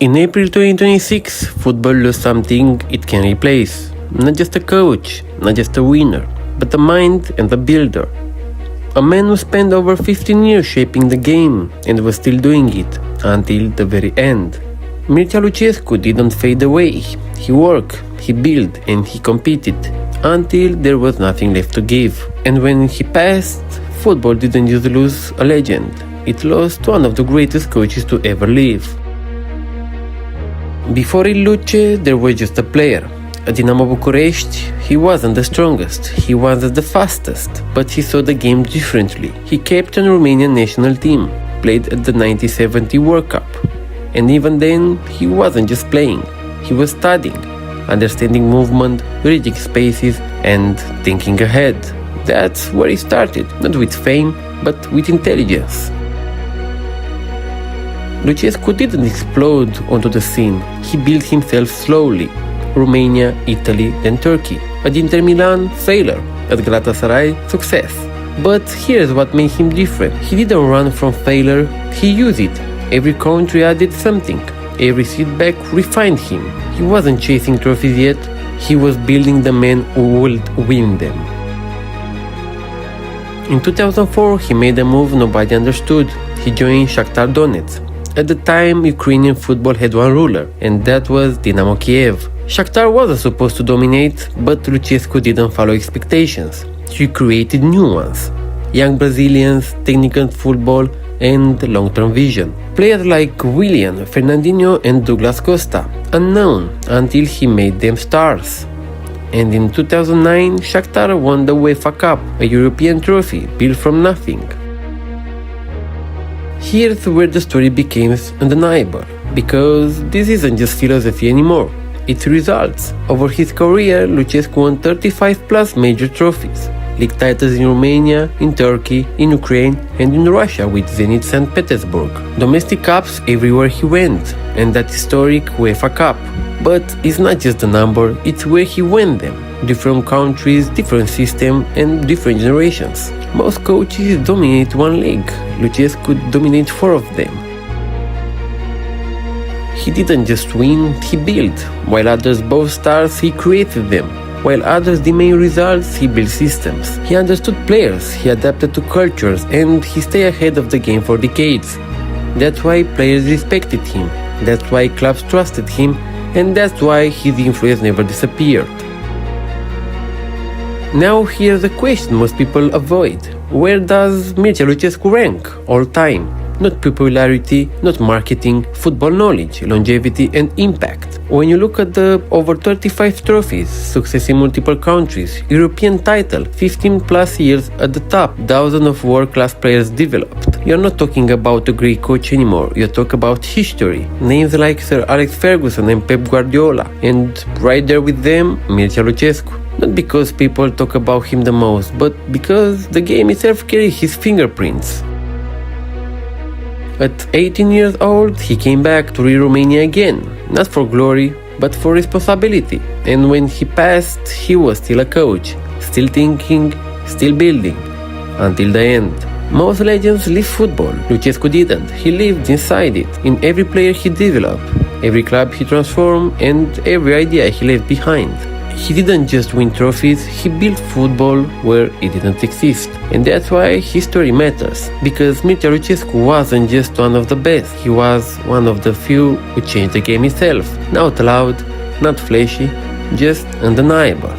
In April 2026, football lost something it can replace. Not just a coach, not just a winner, but the mind and the builder. A man who spent over 15 years shaping the game and was still doing it until the very end. Mircea Lucescu didn't fade away. He worked, he built, and he competed until there was nothing left to give. And when he passed, football didn't just lose a legend, it lost one of the greatest coaches to ever live. Before Luce, there was just a player. At Dinamo Bucharest, he wasn't the strongest, he wasn't the fastest, but he saw the game differently. He captained Romanian national team, played at the 1970 World Cup. And even then, he wasn't just playing, he was studying, understanding movement, reading spaces, and thinking ahead. That's where he started, not with fame, but with intelligence. Lucescu didn't explode onto the scene, he built himself slowly. Romania, Italy, then Turkey. At Inter Milan, failure. At Galatasaray, success. But here's what made him different. He didn't run from failure, he used it. Every country added something. Every setback refined him. He wasn't chasing trophies yet, he was building the man who would win them. In 2004, he made a move nobody understood. He joined Shakhtar Donetsk. At the time, Ukrainian football had one ruler, and that was Dynamo Kiev. Shakhtar wasn't supposed to dominate, but Lucescu didn't follow expectations. He created new ones. Young Brazilians, technical football, and long-term vision. Players like Willian, Fernandinho, and Douglas Costa, unknown until he made them stars. And in 2009, Shakhtar won the UEFA Cup, a European trophy built from nothing. Here's where the story becomes undeniable, because this isn't just philosophy anymore, it's results. Over his career, Lucescu won 35 plus major trophies, league titles in Romania, in Turkey, in Ukraine, and in Russia with Zenit St. Petersburg. Domestic cups everywhere he went, and that historic UEFA Cup. But it's not just the number, it's where he won them. Different countries, different system, and different generations. Most coaches dominate one league, Lucescu dominated 4 of them. He didn't just win, he built. While others boast stars, he created them. While others demand results, he built systems. He understood players, he adapted to cultures, and he stayed ahead of the game for decades. That's why players respected him, that's why clubs trusted him, and that's why his influence never disappeared. Now here's a question most people avoid. Where does Mircea Lucescu rank all time? Not popularity, not marketing, football knowledge, longevity and impact. When you look at the over 35 trophies, success in multiple countries, European title, 15 plus years at the top, thousands of world-class players developed. You're not talking about a great coach anymore, you're talking about history. Names like Sir Alex Ferguson and Pep Guardiola, and right there with them, Mircea Lucescu. Not because people talk about him the most, but because the game itself carries his fingerprints. At 18 years old, he came back to Romania again, not for glory, but for responsibility. And when he passed, he was still a coach, still thinking, still building, until the end. Most legends leave football, Lucescu didn't, he lived inside it, in every player he developed, every club he transformed, and every idea he left behind. He didn't just win trophies, he built football where it didn't exist. And that's why his story matters, because Mircea Lucescu wasn't just one of the best, he was one of the few who changed the game itself. Not loud, not flashy, just undeniable.